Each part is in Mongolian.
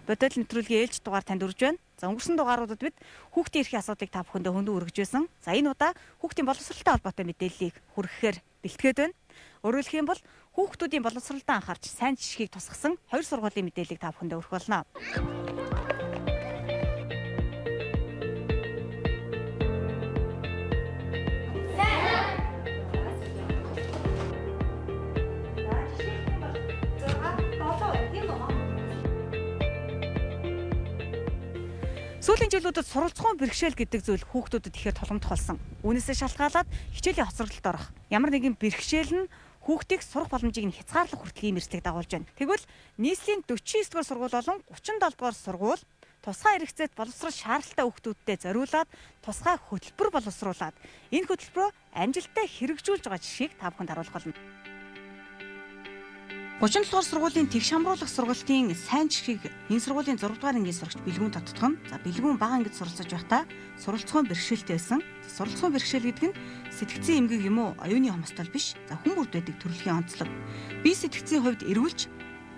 Бодол нэвтрүүлгийн ээлж дугаар танд хүрж байна. За өнгөрсөн дугааруудад бид хүүхдийн эрхийн асуудыг та бүхэндээ хөндөө өргөж байсан. За энэ удаа хүүхдийн боловсролтой холбоотой мэдээллийг хүргэхээр бэлтгээд байна. Өөрөөр хэлэх юм бол хүүхдүүдийн боловсролдоо анхаарч сайн жишгийг тусгасан 2 сургуулийн мэдээллийг та бүхэндээ өргөх болно. Сүүлийн жилүүдэд суралцсан бэрхшээл гэдэг зүйл хүүхдүүдэд ихээр тулгамдах болсон. Үүнээсээ шалтгаалаад хичээлийн хоцрогдолд орох. Ямар нэгэн бэрхшээл нь хүүхдийг сурах боломжийг нь хязгаарлах хүртэл ийм эрсдлийг дагуулж байна. Тэгвэл нийслэлийн 49-р сургууль болон 37-р сургууль тусгай хэрэгцээт боловсрол шаардлагатай хүүхдүүдтэй зориулаад тусгай хөтөлбөр боловсруулад энэ хөтөлбөрөө амжилттай хэрэгжүүлж байгаа жишгийг та бүхэнд харуулах болно. 37 дугаар сургуулийн тэгш хамруулах сургалтын сайн жишгийг энэ сургуулийн 6 дугаар ангийн сурагч Бэлгүүн тодтгон. За Бэлгүүн бага ангид суралцж байхдаа суралцсан бэрхшээлтэй байсан. Суралцсан бэрхшээл гэдэг нь сэтгцийн эмгэг юм уу, оюуны хомсдол биш. За хүн бүрд байдаг төрөлхийн онцлог. Бие сэтгцийн хувьд эргүүлж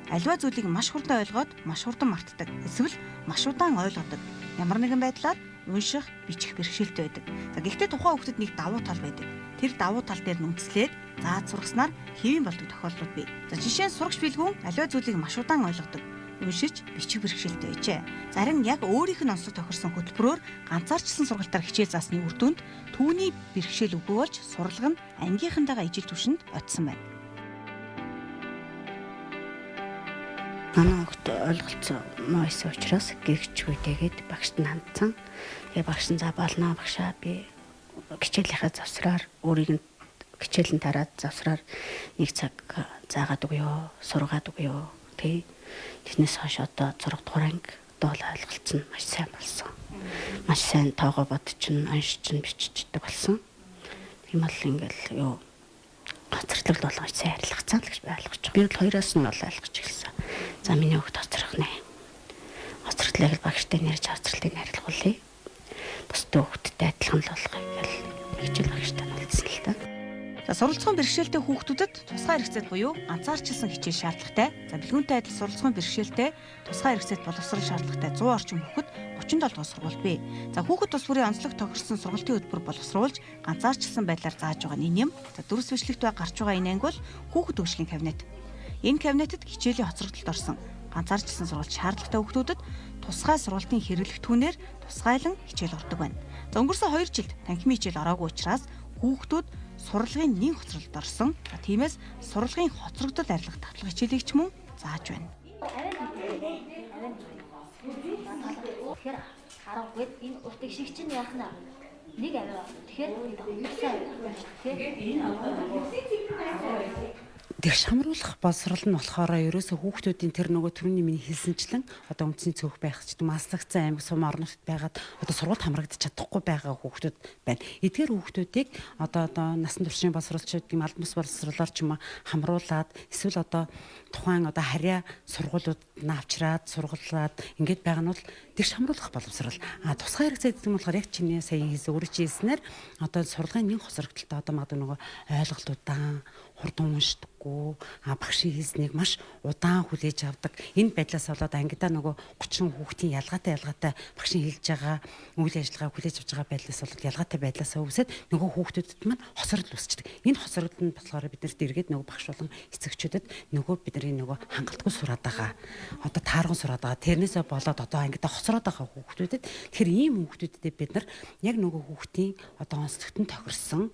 аливаа зүйлийг маш хурдан ойлгоод маш хурдан мартдаг. Эсвэл маш удаан ойлгодог. Ямар нэгэн байдлаар унших, бичих бэрхшээлтэй байдаг. За гэхдээ тухайн хүүхдэд нэг давуу тал байдаг. Тэр давуу тал дээр нүцлээд зааж сургаснаар хэвэн болдог тохиолдлууд бий. За жишээ нь сурагч Бэлгүүн аливаа зүйлийг маш удаан ойлгодог. Уншиж, бичих бэрхшээлтэй байжээ. Зарим яг өөрийнх нь онцлог тохирсон хөтөлбөрөөр ганцаарчсан сургалтаар хичээл заасны үр дүнд түүний бэрхшээл үгүй болж сурлага нь ангийнхантайгаа ижил түвшинд очсон байна. Манай хүүхд ойлголцоо муу байсан учраас гэрчгүйтэйгээд багшд нь хандсан. Тэгээ багш нь за болно багшаа би хичээлийнхаа завсраар өөрийг нь хичээлэн тараад завсраар нэг цаг заагаад өгөө, сургаад өгөө. Тэ. Тэснээс хойш одоо 6 дугаар анги доол ойлголцсон маш сайн болсон. Маш сайн тоогоо бодчихно, уншчихно, биччихдэг болсон. Тийм бол ингээл юу хоцроглол болгож сайн арилгацсан л гэж ойлгож байгаа. Би бол хоёроос нь бол ойлгож эхэлсэн. За миний хүүхд хоцрох нэ. Хоцроглыг багштай нэрж хоцролтыг арилгуулъя. Бусдын хүүхдтэй адилхан л болгоё гэж хичээл багштай хэлсэн л та. За суралцсан бэрхшээлтэй хүүхдүүдэд тусгай хэрэгцээт буюу ганцаарчилсан хичээл шаардлагатай. За Бэлгүүнтэй адил суралцсан бэрхшээлтэй тусгай хэрэгцээт боловсрол шаардлагатай 100 орчим хүүхэд 37 дугаар сургуульд бий. За хүүхэд тус бүрийн онцлог тохирсон сургалтын хөтөлбөр боловсруулж ганцаарчилсан байдлаар зааж байгаа энэ юм. За дөрвс бичлэгт гарч байгаа энэ анги бол хүүхэд хөгжлийн кабинет. Энэ кабинетад хичээлийн хоцрогдолд орсон ганцаарчилсан сургалт шаардлагатай хүүхдүүдэд тусгай сургалтын хэрэглэгтүүнээр тусгайлан хичээл ордог байна. За өнгөрсөн 2 жилд танхимын хичээл ороогүй учраас хүүхдүүд сурлагын нэг хоцролд орсон. Тиймээс сурлагын хоцрогдол арилгах тавталга хичээлийг ч мөн зааж байна. Тэгэхээр хараггүй энэ уртыг шиг чинь яах нь нэг аваа. Тэгэхээр тэгш хамруулах боловсрол нь болохоор ерөөсө хүүхдүүдийн тэр нөгөө түрүүний миний хэлсэнчлэн одоо үндсний цөөх байх ч гэдэм маслагдсан аймаг сум орнот байгаад одоо сургуульд хамрагдаж чадахгүй байгаа хүүхдүүд байна. Эдгээр хүүхдүүдийг одоо насан туршийн боловсролчид гэм албан бус боловсролоор ч юм хамруулад эсвэл одоо тухайн одоо харьяа сургуулиуд навчраад сургуулаад ингээд байгаа нь бол тэгш хамруулах боловсрол. Тусгай хэрэгцээ гэдэг нь болохоор яг чиний сая өөрөө чи хэлснээр одоо сурлагын нэг хосрогдолтой одоо магадгүй нөгөө ойлголтуудаа хурдан уншдаггүй багшийн хэлснийг маш удаан хүлээж авдаг. Энэ байдлаас болоод ангидаа нөгөө 30 хүүхдийн ялгаатай багшийн хэлж байгаа үйл ажиллагааг хүлээж авч байгаа байдлаас болоод ялгаатай байдлаас үүсээд нөгөө хүүхдүүдэд маань хосрол үүсчдэг. Энэ хосрол нь болохоор биднэрт эргээд нөгөө багш болон эцэгчүүдэд нөгөө бидний нөгөө хангалтгүй сураад байгаа. Одоо таарган сураад байгаа. Тэрнээсээ болоод одоо ангидаа хосроод байгаа хүүхдүүдэд тэгэхээр ийм хүүхдүүдэд бид нар яг нөгөө хүүхдийн одоо онцлогтон тохирсон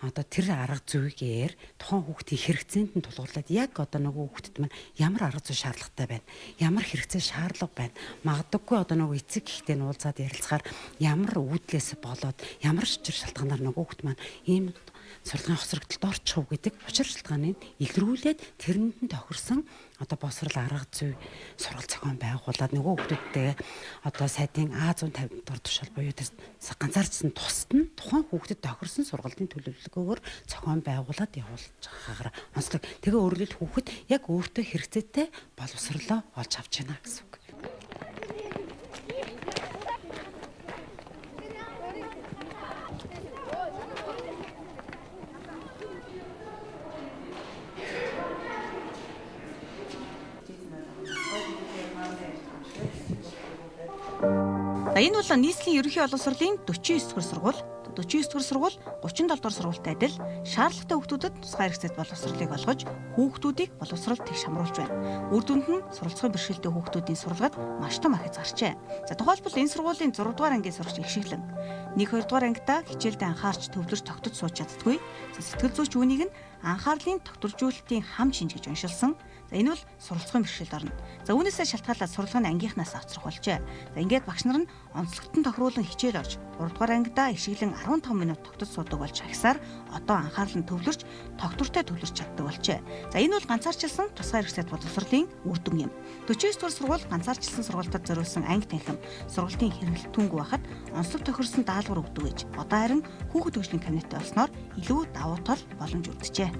одоо тэр арга зүйгээр тухайн хүүхдийн хэрэгцээнд нь тулгуурлаад яг одоо нөгөө хүүхдэд маань ямар арга зүй шаардлагатай байна, ямар хэрэгцээ шаардлага байна, магадгүй одоо нөгөө эцэг ихтэй нь уулзаад ярилцахаар ямар үүдлээс болоод ямар шичир шалтгаанаар нөгөө хүүхд маань ийм сурлагын хосрогдолд орчих уу гэдэг учир шалтгааныг илрүүлээд тэрэнд нь тохирсон одоо босрал арга зүй сургал зохион байгуулад нөгөө хүүхдүүдтэй одоо сайдын А150 дугаар тушаал буюу тэр ганцаарчсан тусад нь тухайн хүүхдэд тохирсон сургалтын төлөвлөгөөгөөр зохион байгуулад явуулж байгаагаар онцлог. Тэгээ өөрөлд хүүхэд яг өөртөө хэрэгцээтэй боловсрлоо олж авч байна гэсэн үг. За энэ бол нийслэлийн ерөнхий боловсролын 49 дугаар сургууль. 49 дугаар сургууль 37 дугаар сургуультай адил шаардлагатай хүүхдүүдэд тусгай хэрэгцээтэй боловсролыг олгож хүүхдүүдийг боловсролд тэгш хамруулж байна. Үр дүнд нь суралцсан бэрхшээлтэй хүүхдүүдийн сургалгад маш том ахиц гарчээ. За тухайлбал энэ сургуулийн 6 дугаар ангийн сурагч Ихшиглэн 1-2 дугаар ангидаа хичээлдээ анхаарч төвлөрч тогтож сууж чаддаггүй. За сэтгэл зүйч үүнийг нь анхаарлын тогтворжуулалтын хам шинж гэж уншилсан. За энэ бол суралцсан бэрхшээлд орно. За үүнээсээ шалтгаалаад суралцааны ангийнхнаас авчрах болжээ. За ингээд багш нар нь онцлогтон тохируулан хичээл орж 3 дугаар ангидаа Ихшиглэн 15 минут тогтож суудаг болж агсаар одоо анхаарал нь төвлөрч тогтвортой төвлөрч чаддаг болжээ. За энэ бол ганцаарчилсан тусгай хэрэгцээтэй боловсролын үр дүн юм. 49 дугаар сургууль ганцаарчилсан сургалтад зориулсан анги танхим сургалтын хэрэглэлтүүнгүй байхад онцлог тохирсон даалгавар өгдөг гэж одоо харин хүүхэд хөгжлийн кабинеттэй болсноор илүү давуу тал боломж үлджээ.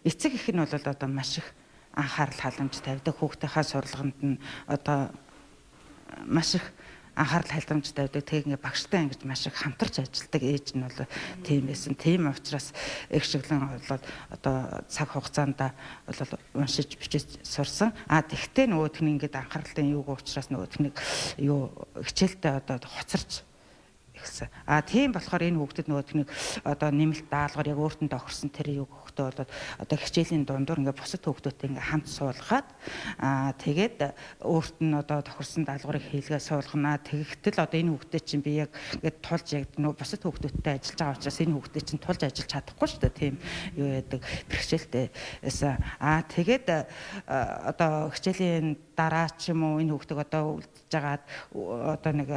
Эцэг эх нь бол одоо маш их анхаарал халамж тавьдаг, хүүхдийнхаа сургалганд нь одоо маш их анхаарал халамж тавьдаг. Тэгээ ингээ багштай ингэж маш их хамтарч ажилладаг ээж нь бол тийм байсан. Тийм учраас Ихшиглэн бол одоо цаг хугацаанд бол уншиж бичиж сурсан. Тэгтээ нөгөөх нь ингээд анхааралтай юуг учраас нөгөөх нь юу хичээлдээ одоо хоцорч гэсэн. Тийм болохоор энэ хүүхдэд нөгөөдний одоо нэмэлт даалгавар яг өөртөө тохирсон тэр юг хөхтөө болоод одоо хичээлийн дундуур ингээ бусад хүүхдүүдтэй ингээ хамт суулгаад тэгээд өөрт нь одоо тохирсон даалгаврыг хийлгээ суулгана. Тэгэхдээ одоо энэ хүүхдэд чинь би яг ингээ тулж яг бусад хүүхдүүдтэй ажиллаж байгаа учраас энэ хүүхдэд чинь тулж ажиллаж чадахгүй шүү дээ. Тийм юу яадаг бэрхшээлтэй байсан. Тэгээд одоо хичээлийн дараа ч юм уу энэ хүүхдийг одоо үлдэж жагаад одоо нэг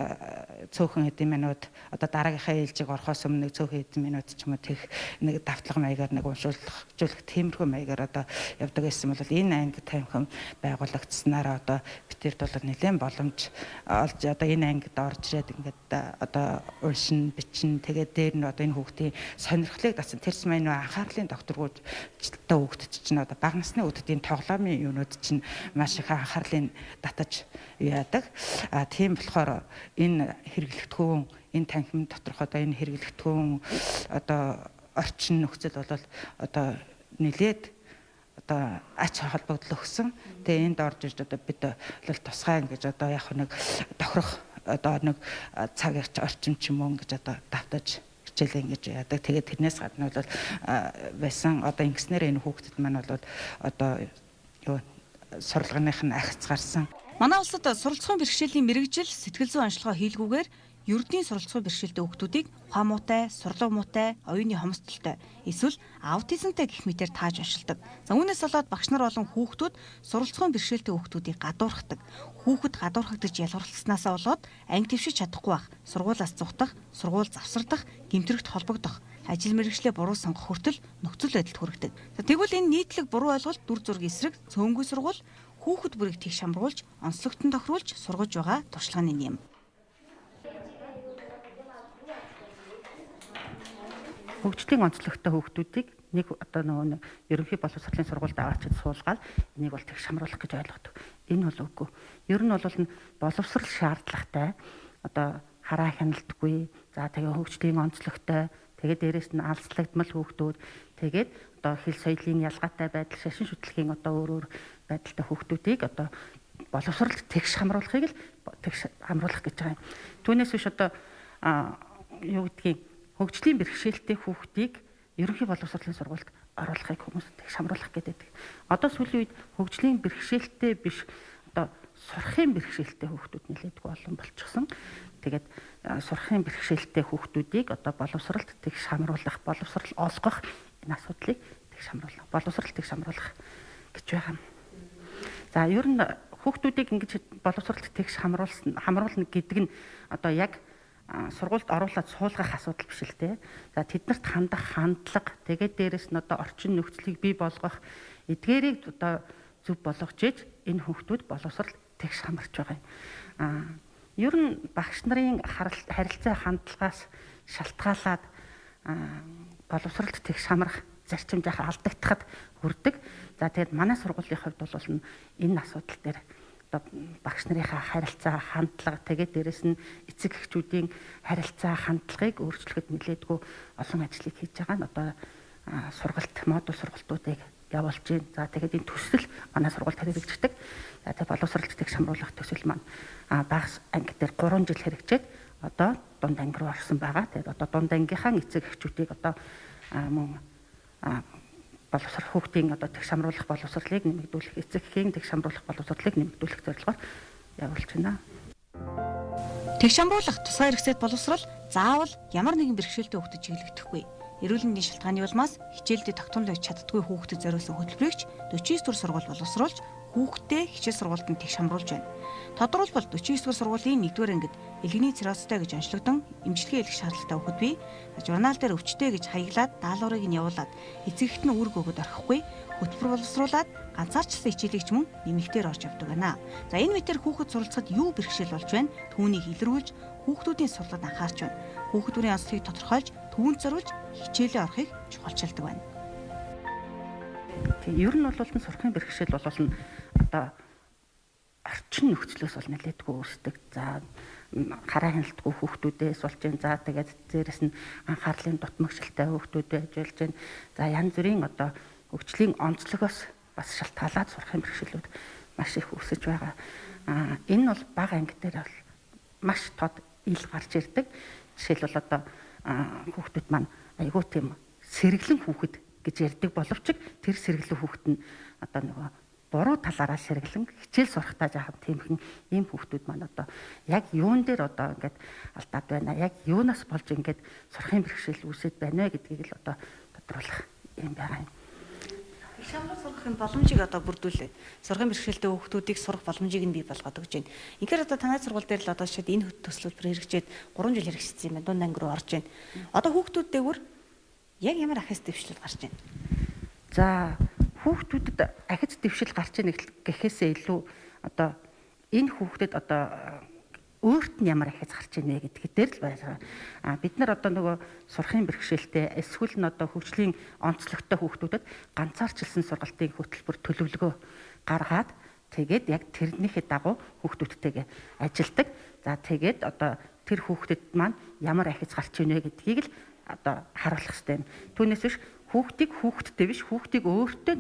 цөөхөн хэдэн минут одоо дараагийнхаа ээлжийг орохоос өмнө нэг цөөхөн хэдэн минут ч юм уу тех нэг давтлага маягаар нэг уншуулах тиймэрхүү маягаар одоо явдаг гэсэн бол энэ анги танхим байгуулагдсанаар одоо битэрд бол нэлээд боломж олж одоо энэ ангид орж ирээд ингээд одоо уншин бичин тэгээд дээр нь одоо энэ хүүхдийн сонирхлыг дасан тэрс маань анхаарлын докторгууд та хүүхдэд чинь одоо бага насны хүүхдийн тоглоомын юунууд чинь маш их анхаарлын татаж яадаг. Тийм болохоор энэ хэрэглэгдэхүүн энэ танхим доторх одоо энэ хэрэглэгдэхүүн одоо орчин нөхцөл бол одоо нэлээд одоо ач холбогдол өгсөн. Тэгээ энд орж ирж одоо бид бол тусгай ингэж одоо яг нэг тохирох одоо нэг цаг орчин ч юм уу ингэж одоо давтаж хичээл ингэж яадаг. Тэгээд тэрнээс гадна бол байсан одоо ингэснээр энэ хүүхдэд маань бол одоо юу сурлагынх нь ахиц гарсан. Манай улсад суралцсан бэрхшээлийн мэрэгжил сэтгэл зүйн онцлогоо хийлгүүгээр ердийн суралцсан бэрхшээлтэй хүүхдүүдийг ухаан муутай, сурлаг муутай, оюуны хомсдолтой эсвэл аутизмтай гэх мэтээр тааж оншилдог. За үүнээс болоод багш нар болон хүүхдүүд суралцсан бэрхшээлтэй хүүхдүүдийг гадуурхдаг. Хүүхэд гадуурхагдаж ялгарласнасаа болоод анги твшиж чадахгүй байх, сургуулиас зугтах, сургууль завсардах, гэмтрэгт холбогдох, ажил мэргэжлээ буруу сонгох хүртэл нөхцөл байдалд хүргэдэг. За тэгвэл энэ нийтлэг буруу ойлголт дүр зургийн эсрэг цөөнгүй сургууль хүүхэд бүрийг тэгш хамруулж, онцлогтон тохируулж сургаж байгаа туршлагын юм. Хөгжлийн онцлогтой хүүхдүүдийг нэг одоо нөгөө ерөнхий боловсролын сургуульд аваачид суулгаад энийг бол тэгш хамруулах гэж ойлгодог. Энэ бол үгүй. Ер нь бол боловсрол шаардлагатай одоо хараа хяналтгүй, за тэгээ хөгжлийн онцлогтой, тэгээд дээрэс нь алслагдмал хүүхдүүд, тэгээд одоо хэл соёлын ялгаатай байдал, шашин шүтлэгийн одоо өөр байдалтай хүүхдүүдийг одоо боловсролд тэгш хамруулахыг л тэгш хамруулах гэж байгаа юм. Түүнээс биш одоо юу гэдгийг хөгжлийн бэрхшээлтэй хүүхдийг ерөнхий боловсролын сургуульд оруулахыг хүмүүс тэгш хамруулах гэдэг. Одоо сүүлийн үед хөгжлийн бэрхшээлтэй биш одоо сурахын бэрхшээлтэй хүүхдүүд нэлээдгүй олон болчихсон. Тэгээд сурахын бэрхшээлтэй хүүхдүүдийг одоо боловсролд тэгш хамруулах, боловсрол олгох энэ асуудлыг тэгш хамруулах, боловсрол тэгш хамруулах гэж байгаа. За ер нь хүүхдүүдийг ингэж боловсролд тэгш хамруулна гэдэг нь одоо яг сургуульд оруулаад суулгах асуудал биш л дээ. За тэднэрт хандах хандлага, тэгээд дээрэс нь одоо орчин нөхцөлийг бий болгох эдгээрийг одоо зөв болгож ийж энэ хүүхдүүд боловсрол тэгш хамарч байгаа юм. Ер нь багш нарын харилцаа хандлагаас шалтгаалаад боловсролд тэгш хамрах зарчим жаахан алдагдахад хүрдэг. За тэгээд манай сургуулийн хувьд бол энэ асуудал дээр багш нарынхаа харилцаа хандлага тэгээд дээрэс нь эцэг эхчүүдийн харилцаа хандлагыг өөрчлөхөд нэлээдгүй олон ажлыг хийж байгаа нь одоо сургалт модуль сургалтуудыг явуулж байна. За тэгээд энэ төсөл манай сургуульд хэрэгждэг. За тэгээд боловсролт тэгш хамруулах төсөл маань бага анги дээр 3 жил хэрэгжээд одоо дунд анги руу орсон байгаа. Тэгээд одоо дунд ангийнхаа эцэг эхчүүдийг одоо мөн боловсрол хүүхдийн одоо тэгш хамруулах боловсролыг нэмэгдүүлэх, эцэг эхийн тэгш хамруулах боловсролыг нэмэгдүүлэх зорилгоор явуулж байна. Тэгш хамруулах тусгай хэрэгцээт боловсрол заавал ямар нэгэн бэрхшээлтэй хүүхдэд чиглэгдэхгүй. Эрүүл мэндийн шалтгааны улмаас хичээлдээ тогтмол байж чаддаггүй хүүхдэд зориулсан хөтөлбөрийг 49 дугаар сургууль боловсруулж хүүхдэд хичээл сургуультанд тэгш хамруулж байна. Тодорхойлбол 49 дугаар сургуулийн 1-р ангид элгэний циррозтой гэж онцлогдсон эмчилгээ хийх шаардлагатай хүүхэд бий. Журнал дээр өвчтэй гэж хаяглаад даалгаврыг нь явуулаад эцэгт нь үүрэг өгöd орхихгүй хөтөлбөр боловсруулад ганцаарчлсан хичээлийг ч мөн нэмэгтээр орж явдаг байна. За энэ мэтэр хүүхэд суралцахад юу бэрхшээл болж байна? Түүнийг илрүүлж хүүхдүүдийн сурлаад анхаарч байна. Хүүхдүүдийн онцлогийг тодорхойлж түүнд зориулж хичээлээ орохыг чухалчилдаг байна. Тэгээ ер нь бол сурахын бэрхшээл бол одоо орчин нөхцлөөс бол нэлээдгүй үүсдэг. За хараа хяналтгүй хүүхдүүдээс болж байна. За тэгээд дээрэс нь анхаарлын дутмагшилтай хүүхдүүдэд ажиллаж байна. За янз бүрийн одоо хөгжлийн онцлогоос бас шалтгаалаад сурахын бэрхшээлүүд маш их үүсэж байгаа. Энэ бол бага анги дээр бол маш тод ил гарч ирдэг. Жишээлбэл одоо хүүхдүүд маань айгүй тийм сэргэлэн хүүхэд гэж ярьдаг боловч тэр сэргэлэн хүүхэд нь одоо нөгөө буруу талаараа сэргэлэн хичээл сурахтаа жаахан тиймхэн ийм хүүхдүүд маань одоо яг юун дээр одоо ингээд алдаад байна. Яг юунаас болж ингээд сурахын бэрхшээл үүсэж байна вэ гэдгийг л одоо тодруулах юм байгаа юм. Тэгш хамруу сурахын боломжийг одоо бүрдүүлээ. Сурахын бэрхшээлтэй хүүхдүүдийг сурах боломжийг нь бий болгоод өгч байна. Инхээр одоо танай сургууль дээр л одоо шид энэ төслөлбөр хэрэгжээд 3 жил хэрэгжсэн юм байна. Дунд анги руу орж байна. Одоо хүүхдүүд дээгүүр яг ямар ахиц дэвшлэл гарч байна? За хүүхдүүдэд ахиц дэвшил гарч ийн гэхээсээ илүү одоо энэ хүүхдэд одоо өөрт нь ямар ахиц гарч ийн вэ гэдгээр дээр л байгаа. Бид нар одоо нөгөө сурахын бэрхшээлтэй эсвэл нь одоо хөгжлийн онцлогтой хүүхдүүдэд ганцаарчилсан сургалтын хөтөлбөр төлөвлөгөө гаргаад тэгээд яг тэрнийхээ дагуу хүүхдүүдтэйгээ ажилдаг. За тэгээд одоо тэр хүүхдэд маань ямар ахиц гарч ийн вэ гэдгийг л одоо харуулах хэрэгтэй юм. Түүнээс биш хүүхдийг хүүхдтэй биш хүүхдийг өөртөө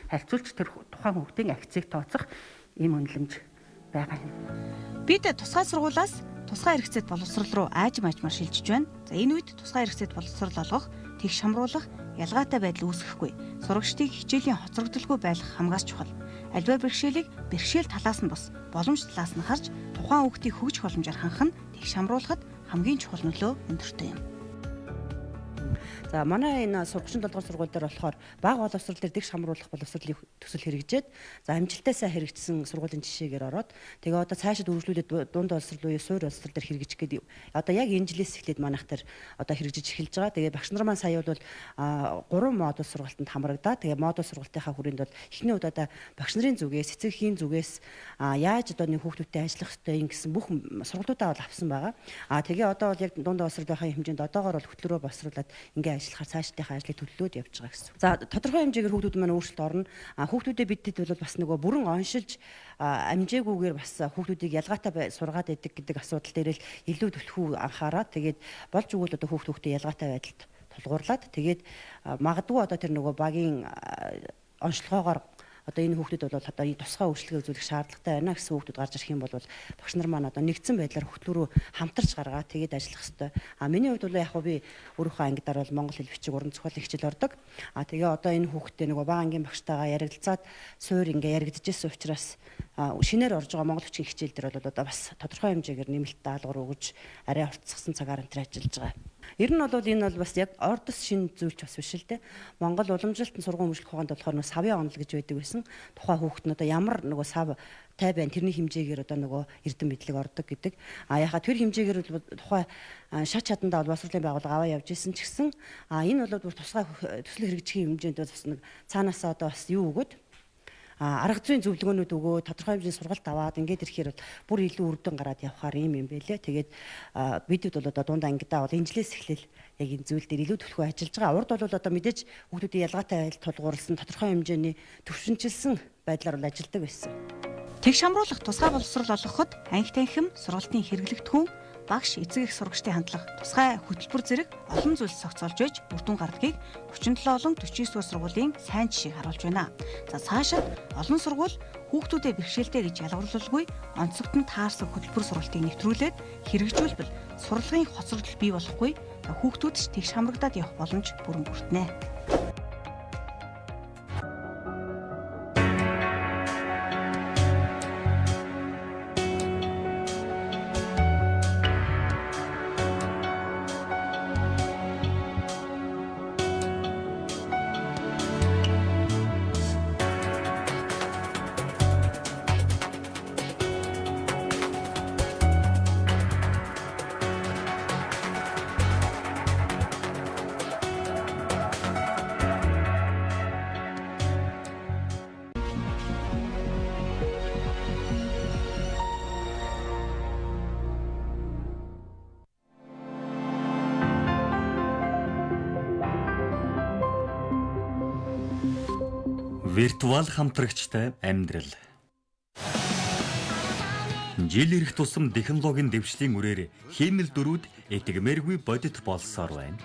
харьцуулж тэр тухайн хүүхдийн ахицыг тооцох ийм үнэлэмж байгаа юм. Бид тусгай сургуулиас тусгай хэрэгцээт боловсрол руу аажим аажмаар шилжиж байна. За энэ үед тусгай хэрэгцээт боловсрол олгох, тэгш хамруулах, ялгаатай байдал үүсгэхгүй, сурагчдыг хичээлийн хоцрогдолгүй байлгах хамгаас чухал. Аливаа бэрхшээлийг бэрхшээл талаас нь бус, боломж талаас нь харж тухайн хүүхдийг хөгжих боломжоор хангах нь тэгш хамруулахад хамгийн чухал нөлөө өндөртэй юм. За манай энэ сургуулийн 7 дугаар сургууль дээр болохоор бага боловсрол дээр тэгш хамруулах боловсролын төсөл хэрэгжээд за амжилттай сайн хэрэгжсэн сургуулийн жишээгээр ороод тэгээ одоо цаашид үргэлжлүүлээд дунд боловсрол буюу суур боловсрол дээр хэрэгжих гэдэг одоо яг энэ жилээс эхлээд манайх дээр одоо хэрэгжиж эхэлж байгаа. Тэгээ багш нар маань сая бол 3 модуль сургалтанд хамрагдаад тэгээ модуль сургалтынхаа хүрээнд бол эхний удаадаа багш нарын зүгээс эцэг эхийн зүгээс яаж одоо нэг хүүхдүүдтэй ажиллах ёстой юм гэсэн бүх сургалтуудаа бол авсан байгаа. Тэгээ одоо бол яг дунд боловсролынхаа хэмжээнд одоогоор бол хөтөлбөрөөр боловсруулад ингээ ажиллахаар цаашдынхаа ажлыг төлөвлөөд явж байгаа гэсэн. За тодорхой хэмжээгээр хүүхдүүд маань өөрчлөлт орно. Хүүхдүүдэд бидэд бол бас нөгөө бүрэн оншилж амжаагүйгээр бас хүүхдүүдийг ялгаатай сургаад байдаг гэдэг асуудал дээр л илүү төлхөө анхаараад тэгээд болж өгвөл одоо хүүхдүүдэд ялгаатай байдалд тулгуурлаад тэгээд магадгүй одоо тэр нөгөө багийн онцлогоогоор одоо энэ хүүхдүүд бол одоо тусгай үйлчлэгээ үзүүлэх шаардлагатай байна гэсэн хүүхдүүд гарч ирэх юм бол багш нар маань одоо нэгдсэн байдлаар хөтөлбөрөө хамтарч гаргаад тэгээд ажиллах хэрэгтэй. Миний хувьд бол яг би өөрийнхөө ангидаар бол монгол хэл бичиг уран зохиолын хичээл ордог. Тэгээ одоо энэ хүүхдээ нөгөө бага ангийн багштайгаа ярилцаад суур ингээ яригдчихсэн учраас шинээр орж байгаа монгол бичгийн хичээл дээр бол одоо бас тодорхой хэмжээгээр нэмэлт даалгавар өгж арай уртсгсан цагаар энэ ажиллаж байгаа. Ер нь бол энэ бол бас яг ордос шинэ зүйлч бас биш л дээ. Монгол уламжлалтын сургууль хөгжлөх ухаанд болохоор савын онол гэж байдаг байсан. Тухайн хүүхэд нь одоо ямар нөгөө сав тай байна тэрний хэмжээгээр одоо нөгөө эрдэм мэдлэг ордог гэдэг. Яхаа тэр хэмжээгээр бол тухайн шат чадандаа бол боловсролын байгууллага аваа явж исэн ч гэсэн энэ бол бүр тусгай төсөл хэрэгжихийн хэмжээнд бас нэг цаанаасаа одоо бас юу өгöd арга зүйн зөвлөгөөнүүд өгөө тодорхой хэмжээний сургалт аваад ингээд ирэхээр бол бүр илүү үр дүн гараад явхаар юм байлээ. Тэгээд бидүүд бол одоо дундаа ангидаа бол инжилээс эхлээл яг энэ зүйл дээр илүү төлхөө ажиллаж байгаа. Урд бол одоо мэдээж хүүхдүүдийн ялгаатай байдал тулгуурласан тодорхой хэмжээний төвшинчилсэн байдлаар бол ажилладаг байсан. Тэгш хамруулах тусгай боловсрол олгоход анхи танхим, сургалтын хэрэглэгдэхүүн, багш, эцэг эх сурагчдын хандлага, тусгай хөтөлбөр зэрэг олон зүйлс зохицуулж байж үр дүн гардгийг 37 олон 49 дугаар сургуулийн сайн жишээг харуулж байна. За цаашид олон сургууль хүүхдүүдэд бэрхшээлтэй гэж ялгарлуулгүй онцготон таарсан хөтөлбөр сургалтыг нэвтрүүлээд хэрэгжүүлбэл сурлагын хоцрогдол бий болохгүй хүүхдүүд ч тэгш хамрагдаад явах боломж бүрэн бүртнэ. Виртуал хамтрагчтай амьдрал. Жил ирэх тусам технологийн дэвшлийн үрээр хиймэл дөрүүд этгмээргүй бодит болсоор байна.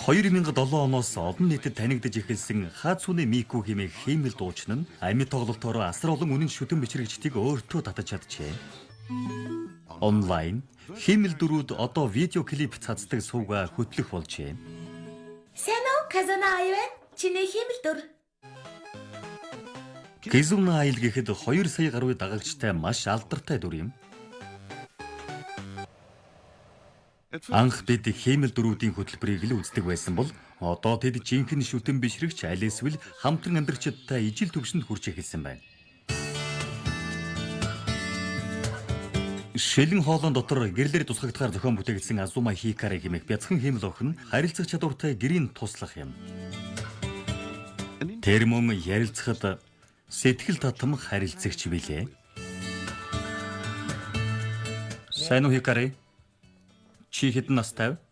2007 оноос олон нийтэд танигдж эхэлсэн хаад сүний Мику хэмээх хиймэл дуучин нь амьд тоглолтоор асар олон үнэн шүтэн бичрэгчдийг өөртөө татаж чаджээ. Онлайн хиймэл дөрүүд одоо видео клип цацдаг сувга хөтлөх болжээ. Сэно казана аюун чиний хиймэл дөр. Кизуна айл гэхэд 2 сая гаруй дагагчтай маш алдартай дүр юм. Анх бид хиймэл дөрүүдийн хөтөлбөрийг л үздэг байсан бол одоо тэд жинхэнэ шүтэн бишрэгч аль эсвэл хамтран амьдрагчдтай ижил төвшөнд хүрч эхэлсэн байна. Шилэн хоолон дотор гэрлэр тусгагдахаар зохион бүтээгдсэн Азума Хикари хэмээх бяцхан хиймэл охин харилцах чадвартай гэрийн туслах юм. Тэр мөн ярилцахад сэтгэл татамх харилцагч билээ. Сайн уу Хикари? Чи хэдэн настай вэ?